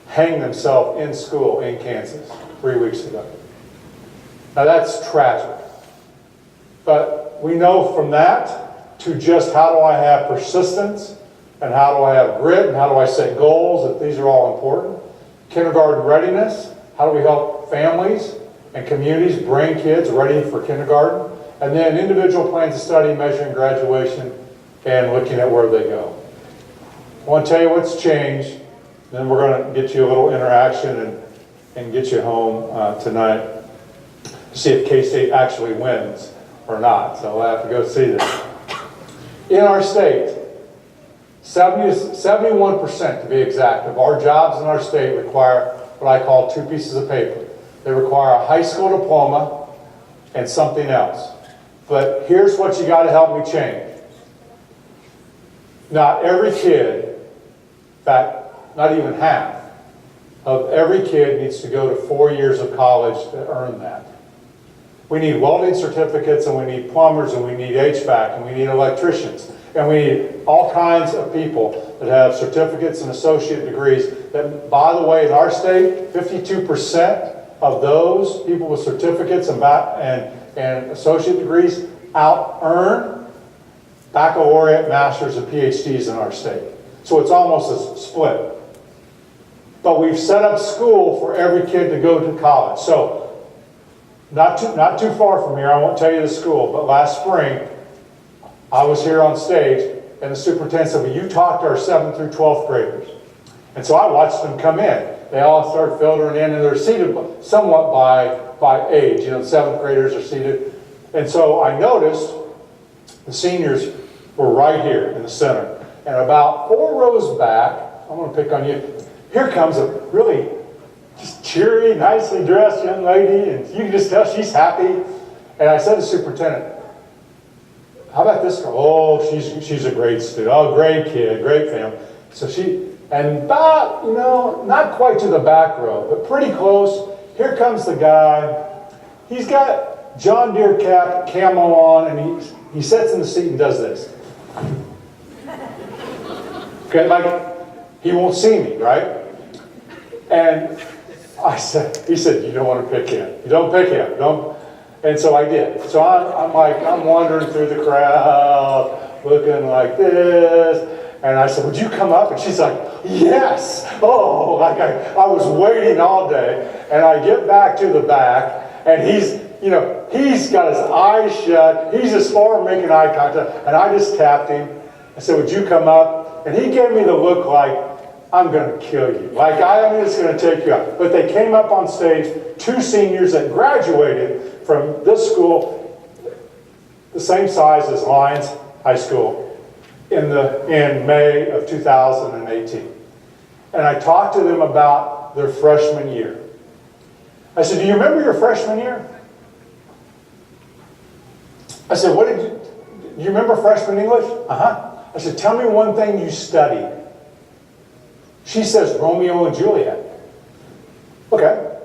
hang themselves in school in Kansas 3 weeks ago. Now that's tragic. But we know from that to just how do I have persistence and how do I have grit and how do I set goals, that these are all important. Kindergarten readiness, how do we help families and communities bring kids ready for kindergarten? And then individual plans of study, measuring graduation, and looking at where they go. I want to tell you what's changed, then we're going to get you a little interaction and get you home tonight to see if K-State actually wins or not. So we'll have to go see this. In our state, 71% to be exact, of our jobs in our state require what I call 2 pieces of paper. They require a high school diploma and something else. But here's what you got to help me change. Not every kid, in fact, not even half, of every kid needs to go to 4 years of college to earn that. We need welding certificates, and we need plumbers, and we need HVAC, and we need electricians, and we need all kinds of people that have certificates and associate degrees that, by the way, in our state, 52% of those people with certificates and associate degrees out-earn baccalaureate, masters, and PhDs in our state. So it's almost a split. But we've set up school for every kid to go to college. So not too far from here, I won't tell you the school, but last spring, I was here on stage, and the superintendent said, well, you talk to our 7th through 12th graders. And so I watched them come in. They all start filtering in, and they're seated somewhat by age. You know, the 7th graders are seated. And so I noticed the seniors were right here in the center. And about 4 rows back, I'm going to pick on you, here comes a really just cheery, nicely dressed young lady, and you can just tell she's happy. And I said to the superintendent, how about this girl? Oh, she's a great student. Oh, great kid, great family. So and about, not quite to the back row, but pretty close, here comes the guy. He's got John Deere cap, camo on, and he sits in the seat and does this. Okay, like he won't see me, right? And he said, you don't want to pick him. You don't pick him. Don't. And so I did. So I'm wandering through the crowd, looking like this. And I said, would you come up? And she's like, yes. Oh, like I was waiting all day. And I get back to the back, and he's got his eyes shut. He's as far from making eye contact. And I just tapped him. I said, would you come up? And he gave me the look like, I'm going to kill you. Like, I'm just going to take you out. But they came up on stage, 2 seniors that graduated from this school, the same size as Lyons High School, in May of 2018. And I talked to them about their freshman year. I said, do you remember your freshman year? I said, do you remember freshman English? Uh-huh. I said, tell me one thing you studied. She says, Romeo and Juliet. Okay.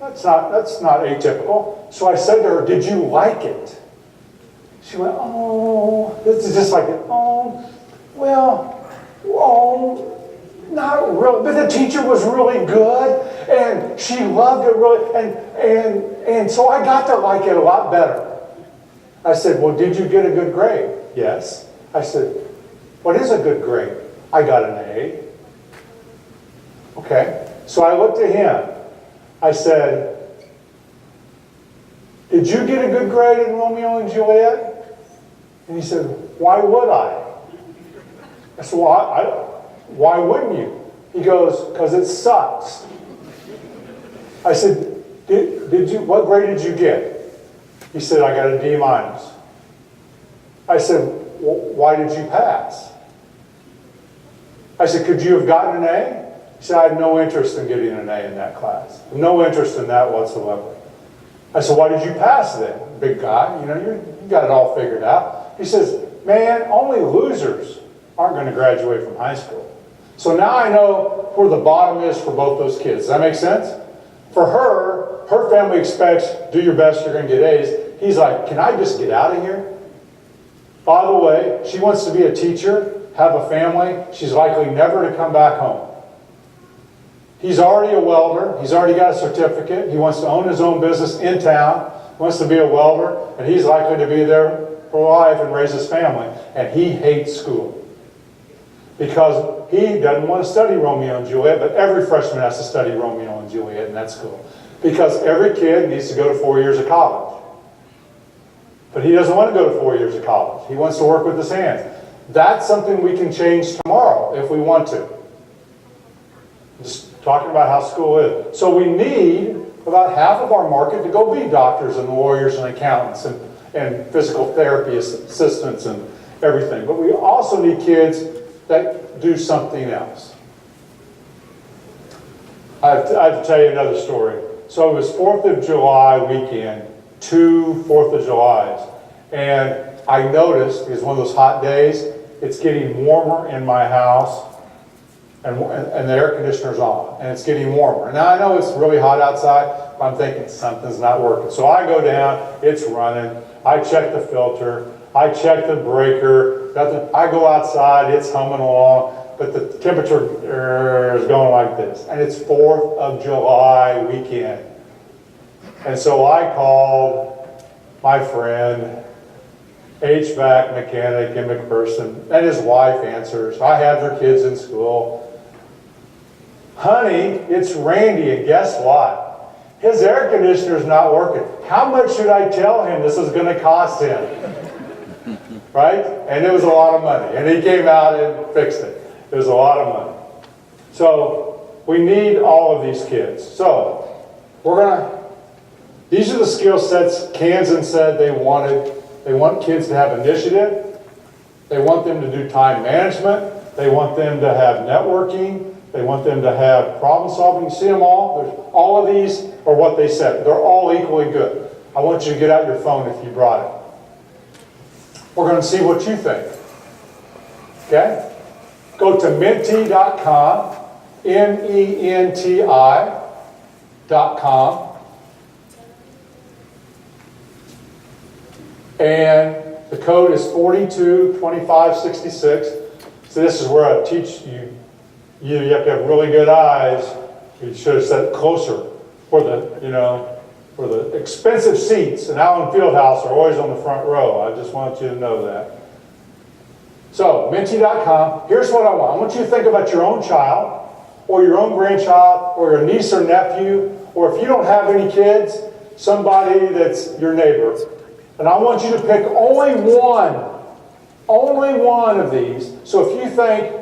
That's not atypical. So I said to her, did you like it? She went, oh, this is just like, not really. But the teacher was really good, and she loved it really, and so I got to like it a lot better. I said, well, did you get a good grade? Yes. I said, what is a good grade? I got an A. Okay. So I looked at him. I said, did you get a good grade in Romeo and Juliet? And he said, why would I? I said, well, why wouldn't you? He goes, because it sucks. I said, what grade did you get? He said, I got a D-. I said, well, why did you pass? I said, could you have gotten an A? He said, I had no interest in getting an A in that class. No interest in that whatsoever. I said, why did you pass then? Big guy, you got it all figured out. He says, man, only losers aren't going to graduate from high school. So now I know where the bottom is for both those kids. Does that make sense? For her family expects, do your best, you're going to get A's. He's like, can I just get out of here? By the way, she wants to be a teacher, have a family. She's likely never to come back home. He's already a welder. He's already got a certificate. He wants to own his own business in town, wants to be a welder, and he's likely to be there for life and raise his family. And he hates school because he doesn't want to study Romeo and Juliet, but every freshman has to study Romeo and Juliet in that school because every kid needs to go to 4 years of college. But he doesn't want to go to 4 years of college. He wants to work with his hands. That's something we can change tomorrow if we want to. Just talking about how school is. So we need about half of our market to go be doctors and lawyers and accountants and physical therapy assistants and everything. But we also need kids that do something else. I have to tell you another story. So it was 4th of July weekend, 2 4th of Julys. And I noticed, it was one of those hot days, it's getting warmer in my house. And the air conditioner's on, and it's getting warmer. Now I know it's really hot outside, but I'm thinking something's not working. So I go down, it's running, I check the filter, I check the breaker, nothing. I go outside, it's humming along, but the temperature is going like this. And it's 4th of July weekend. And so I called my friend, HVAC mechanic in McPherson, and his wife answers. I have their kids in school. Honey, it's Randy, and guess what? His air conditioner's not working. How much should I tell him this is going to cost him? Right? And it was a lot of money. And he came out and fixed it. It was a lot of money. So we need all of these kids. So these are the skill sets Kansan said they wanted. They want kids to have initiative. They want them to do time management. They want them to have networking. They want them to have problem solving. You see them all? All of these are what they said. They're all equally good. I want you to get out your phone if you brought it. We're going to see what you think. Okay? Go to menti.com, menti.com. And the code is 422566. So this is where I teach you. You have to have really good eyes. You should have said it closer for the expensive seats in Allen Fieldhouse are always on the front row. I just want you to know that. So, menti.com, here's what I want. I want you to think about your own child, or your own grandchild, or your niece or nephew, or if you don't have any kids, somebody that's your neighbor. And I want you to pick only one of these. So if you think,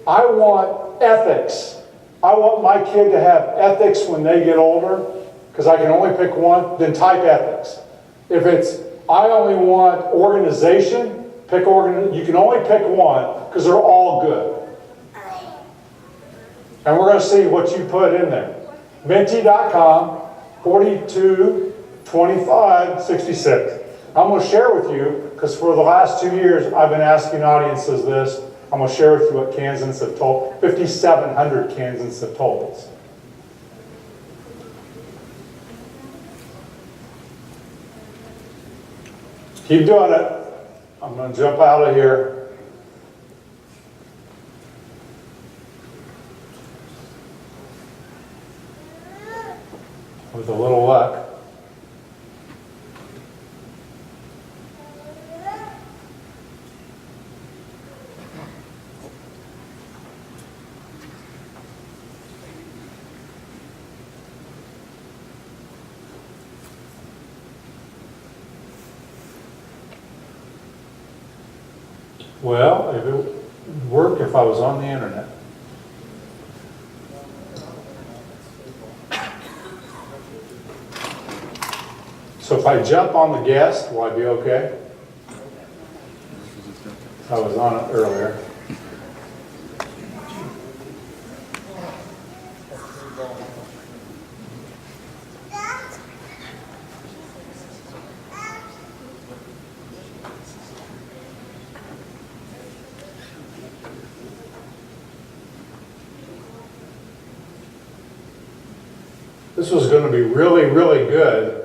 I want ethics, I want my kid to have ethics when they get older, because I can only pick one, then type ethics. If it's, I only want organization, you can only pick one, because they're all good. And we're going to see what you put in there. Menti.com, 422566. I'm going to share with you, because for the last 2 years I've been asking audiences this. I'm going to share with you what Kansans have told, 5,700 Kansans have told us. Keep doing it. I'm going to jump out of here. With a little luck. Well, it would work if I was on the internet. So if I jump on the guest, will I be okay? I was on it earlier. This was going to be really, really good.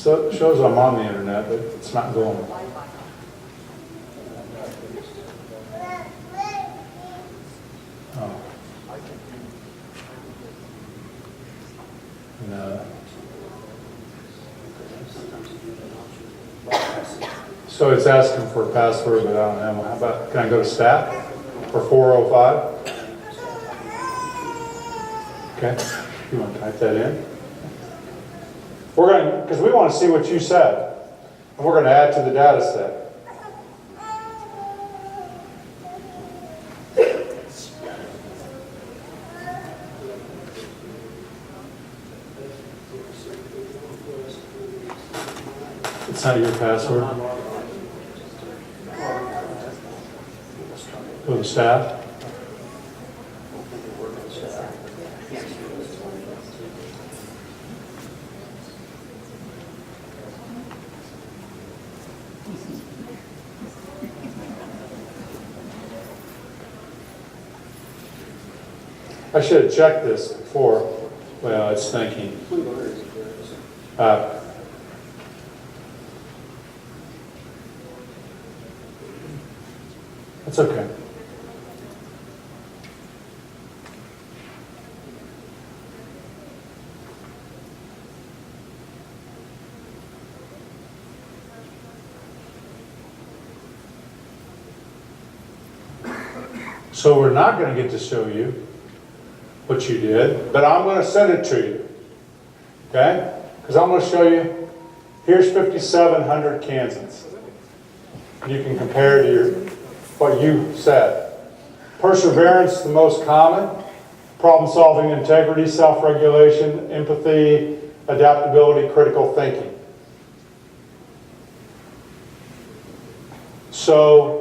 So it shows I'm on the internet, but it's not going. Oh. No. So it's asking for a password, but I don't know. How about, can I go to staff for 405? Okay. You want to type that in? We're going to, because we want to see what you said. And we're going to add to the data set. It's not your password. Go to staff. I should have checked this before. Well, it's thinking. That's okay. So we're not going to get to show you what you did, but I'm going to send it to you, okay? Because I'm going to show you, here's 5,700 Kansans. You can compare to what you said. Perseverance, the most common. Problem-solving, integrity, self-regulation, empathy, adaptability, critical thinking. So,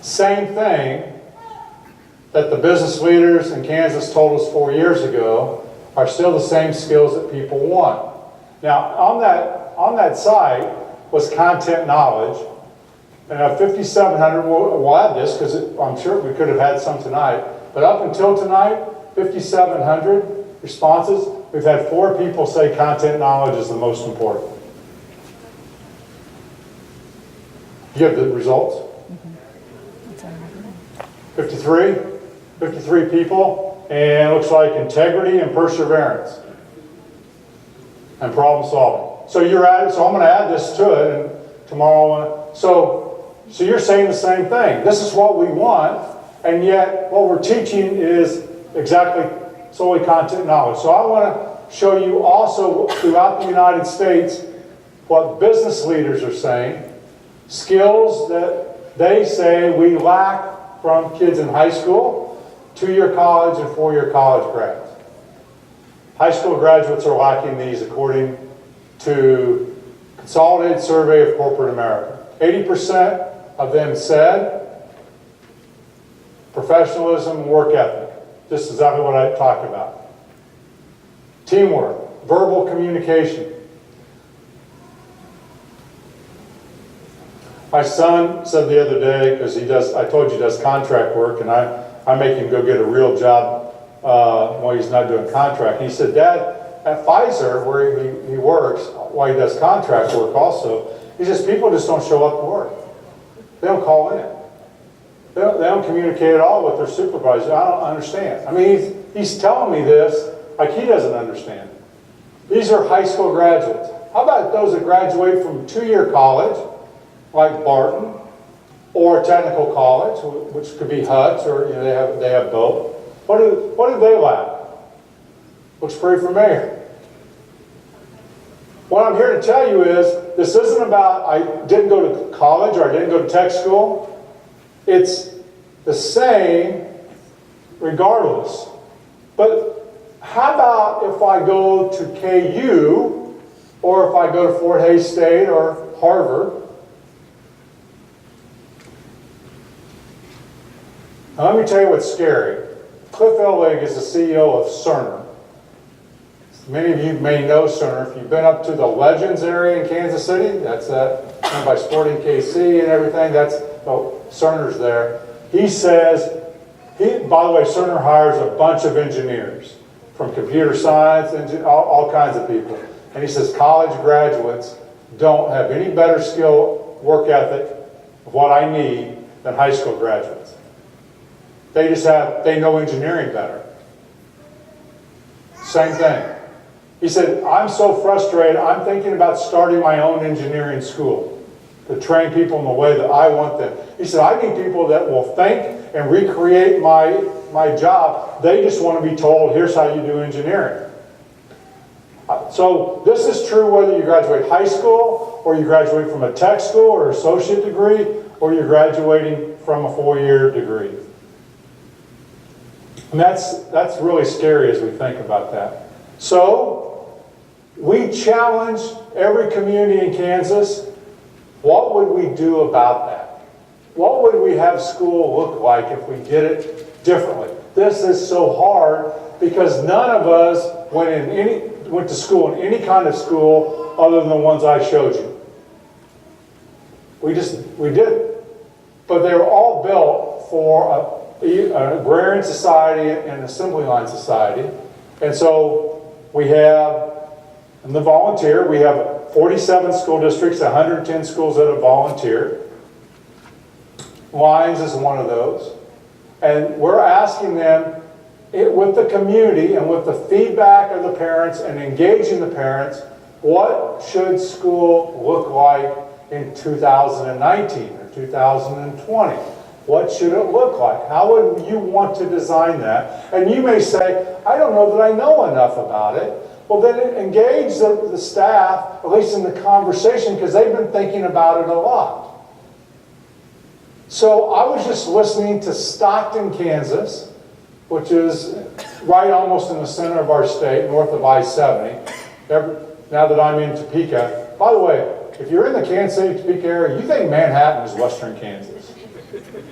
same thing that the business leaders in Kansas told us 4 years ago are still the same skills that people want. Now, on that site was content knowledge, and 5,700, we'll add this because I'm sure we could have had some tonight, but up until tonight, 5,700 responses, we've had 4 people say content knowledge is the most important. You have the results? 53 people, and it looks like integrity and perseverance and problem solving. So you're at it, so I'm going to add this to it, and tomorrow, so you're saying the same thing. This is what we want, and yet what we're teaching is exactly solely content knowledge. So I want to show you also throughout the United States what business leaders are saying, skills that they say we lack from kids in high school, 2-year college, and 4-year college grads. High school graduates are lacking these according to Consolidated Survey of Corporate America. 80% of them said professionalism and work ethic. Just exactly what I talked about. Teamwork, verbal communication. My son said the other day, because I told you he does contract work, and I make him go get a real job while he's not doing contract. He said, Dad, at Pfizer, where he works, while he does contract work also, he says people just don't show up to work. They don't call in. They don't communicate at all with their supervisor. I don't understand. I mean, he's telling me this like he doesn't understand. These are high school graduates. How about those that graduate from 2-year college, like Barton, or technical college, which could be Huts, or they have both. What do they lack? Looks pretty familiar. What I'm here to tell you is, this isn't about I didn't go to college or I didn't go to tech school. It's the same regardless. But how about if I go to KU, or if I go to Fort Hays State or Harvard? Now, let me tell you what's scary. Cliff Elwig is the CEO of Cerner. Many of you may know Cerner. If you've been up to the Legends area in Kansas City, that's owned by Sporting KC and everything, Cerner's there. He says, by the way, Cerner hires a bunch of engineers. from computer science, and all kinds of people. And he says college graduates don't have any better skill, work ethic of what I need than high school graduates. They know engineering better. Same thing. He said, I'm so frustrated, I'm thinking about starting my own engineering school to train people in the way that I want them. He said, I need people that will think and recreate my job. They just want to be told, here's how you do engineering. So this is true whether you graduate high school, or you graduate from a tech school or associate degree, or you're graduating from a 4-year degree. And that's really scary as we think about that. So we challenged every community in Kansas. What would we do about that? What would we have school look like if we did it differently? This is so hard because none of us went to school in any kind of school other than the ones I showed you. We didn't. But they were all built for an agrarian society and an assembly line society. And so we have, in the volunteer, we have 47 school districts, 110 schools that have volunteered. Lyons is one of those. And we're asking them, with the community and with the feedback of the parents and engaging the parents, what should school look like in 2019 or 2020? What should it look like? How would you want to design that? And you may say, I don't know that I know enough about it. Well, then engage the staff, at least in the conversation, because they've been thinking about it a lot. So I was just listening to Stockton, Kansas, which is right almost in the center of our state, north of I-70. Now that I'm in Topeka. By the way, if you're in the Kansas City, Topeka area, you think Manhattan is western Kansas.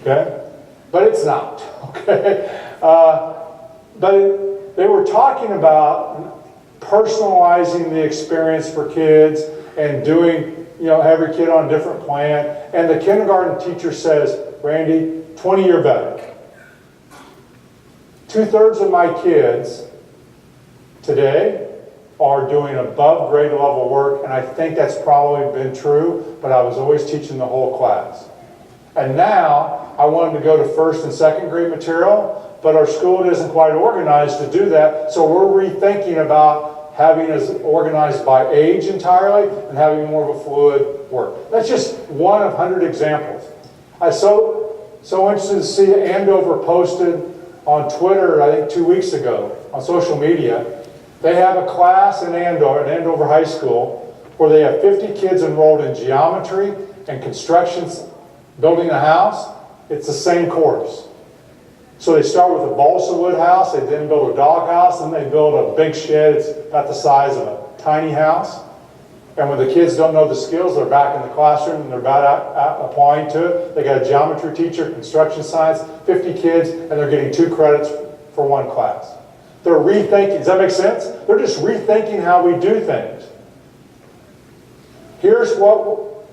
Okay? But it's not. Okay? But they were talking about personalizing the experience for kids and doing, every kid on a different plan. And the kindergarten teacher says, Randy, 20-year veteran. 2/3 of my kids today are doing above grade level work, and I think that's probably been true, but I was always teaching the whole class. And now I want them to go to first and second grade material, but our school isn't quite organized to do that, so we're rethinking about having us organized by age entirely and having more of a fluid work. That's just one of 100 examples. I was so interested to see Andover posted on Twitter, I think 2 weeks ago, on social media. They have a class in Andover High School, where they have 50 kids enrolled in geometry and construction, building a house. It's the same course. So they start with a balsa wood house, they then build a dog house, then they build a big shed. It's about the size of a tiny house. And when the kids don't know the skills, they're back in the classroom and they're about applying to it. They got a geometry teacher, construction science, 50 kids, and they're getting 2 credits for one class. They're rethinking. Does that make sense? They're just rethinking how we do things. Here's what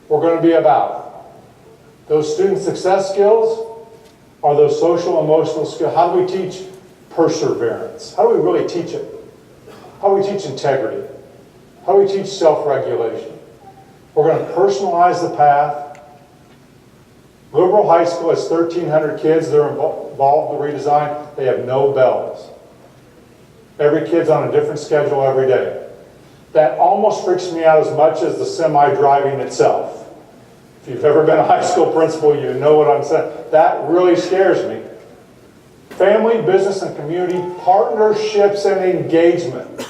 we're going to be about. Those student success skills are those social emotional skills. How do we teach perseverance? How do we really teach it? How do we teach integrity? How do we teach self-regulation? We're going to personalize the path. Liberal High School has 1,300 kids. They're involved in the redesign. They have no bells. Every kid's on a different schedule every day. That almost freaks me out as much as the semi-driving itself. If you've ever been a high school principal, you know what I'm saying. That really scares me. Family, business, and community partnerships and engagement.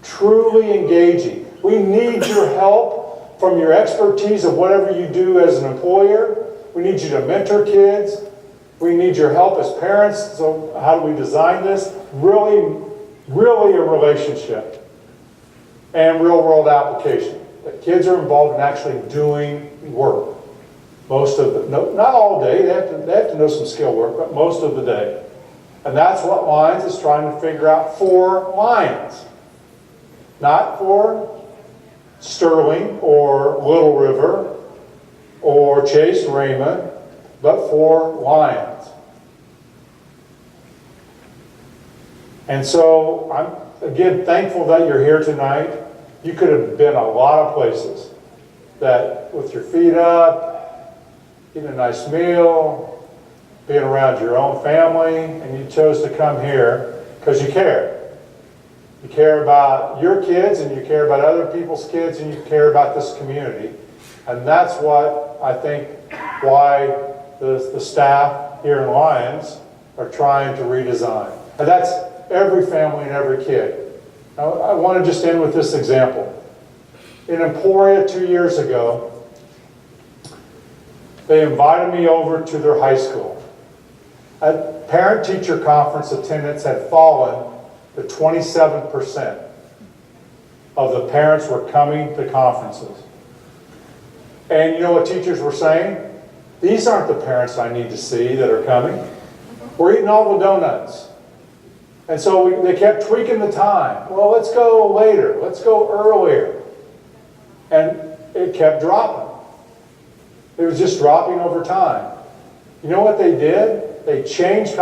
Truly engaging. We need your help from your expertise of whatever you do as an employer. We need you to mentor kids. We need your help as parents. So how do we design this? Really a relationship and real-world application. That kids are involved in actually doing work. Most of the, not all day, they have to know some skill work, but most of the day. And that's what Lyons is trying to figure out for Lyons. Not for Sterling or Little River or Chase Raymond, but for Lyons. And so I'm, again, thankful that you're here tonight. You could have been a lot of places that with your feet up, eating a nice meal, being around your own family, and you chose to come here because you care. You care about your kids, and you care about other people's kids, and you care about this community. And that's what I think why the staff here in Lyons are trying to redesign. And that's every family and every kid. Now, I want to just end with this example. In Emporia 2 years ago, they invited me over to their high school. At parent-teacher conference, attendance had fallen to 27% of the parents were coming to conferences. And you know what teachers were saying? These aren't the parents I need to see that are coming. We're eating all the donuts. And so they kept tweaking the time. Well, let's go later. Let's go earlier. And it kept dropping. It was just dropping over time. You know what they did? They changed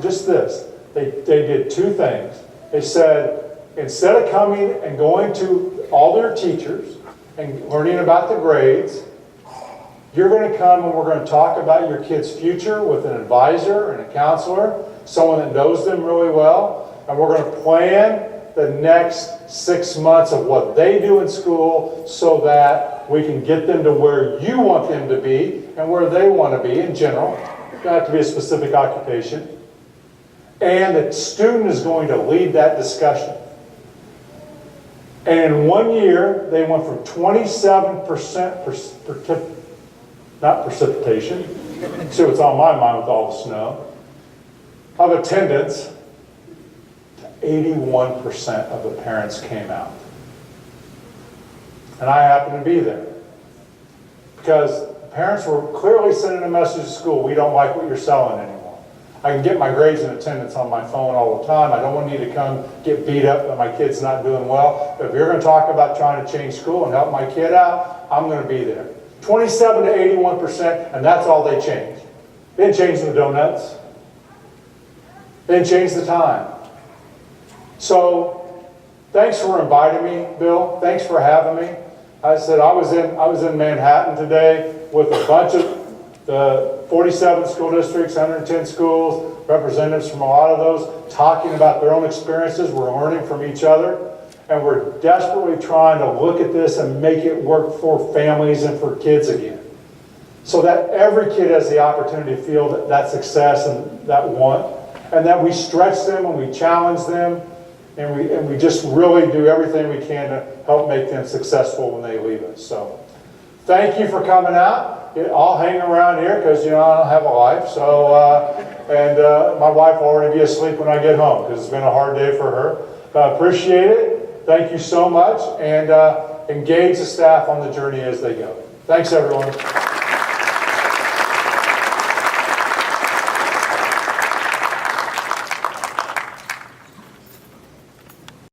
just this. They did two things. They said, instead of coming and going to all their teachers and learning about the grades, you're going to come and we're going to talk about your kid's future with an advisor and a counselor, someone that knows them really well, and we're going to plan the next 6 months of what they do in school so that we can get them to where you want them to be and where they want to be in general. It doesn't have to be a specific occupation. And the student is going to lead that discussion. And in 1 year, they went from 27% not precipitation, see what's on my mind with all the snow, of attendance, to 81% of the parents came out. And I happened to be there. Because parents were clearly sending a message to school, we don't like what you're selling anymore. I can get my grades and attendance on my phone all the time. I don't want you to come get beat up that my kid's not doing well. But if you're going to talk about trying to change school and help my kid out, I'm going to be there. 27 to 81%, and that's all they changed. They didn't change the donuts. They didn't change the time. So, thanks for inviting me, Bill. Thanks for having me. I said I was in Manhattan today with a bunch of the 47 school districts, 110 schools, representatives from a lot of those, talking about their own experiences. We're learning from each other. And we're desperately trying to look at this and make it work for families and for kids again. So that every kid has the opportunity to feel that success and that want. And that we stretch them and we challenge them. And we just really do everything we can to help make them successful when they leave us. So thank you for coming out. I'll hang around here because, you know, I don't have a life. So, my wife will already be asleep when I get home because it's been a hard day for her. Appreciate it. Thank you so much, and engage the staff on the journey as they go. Thanks, everyone.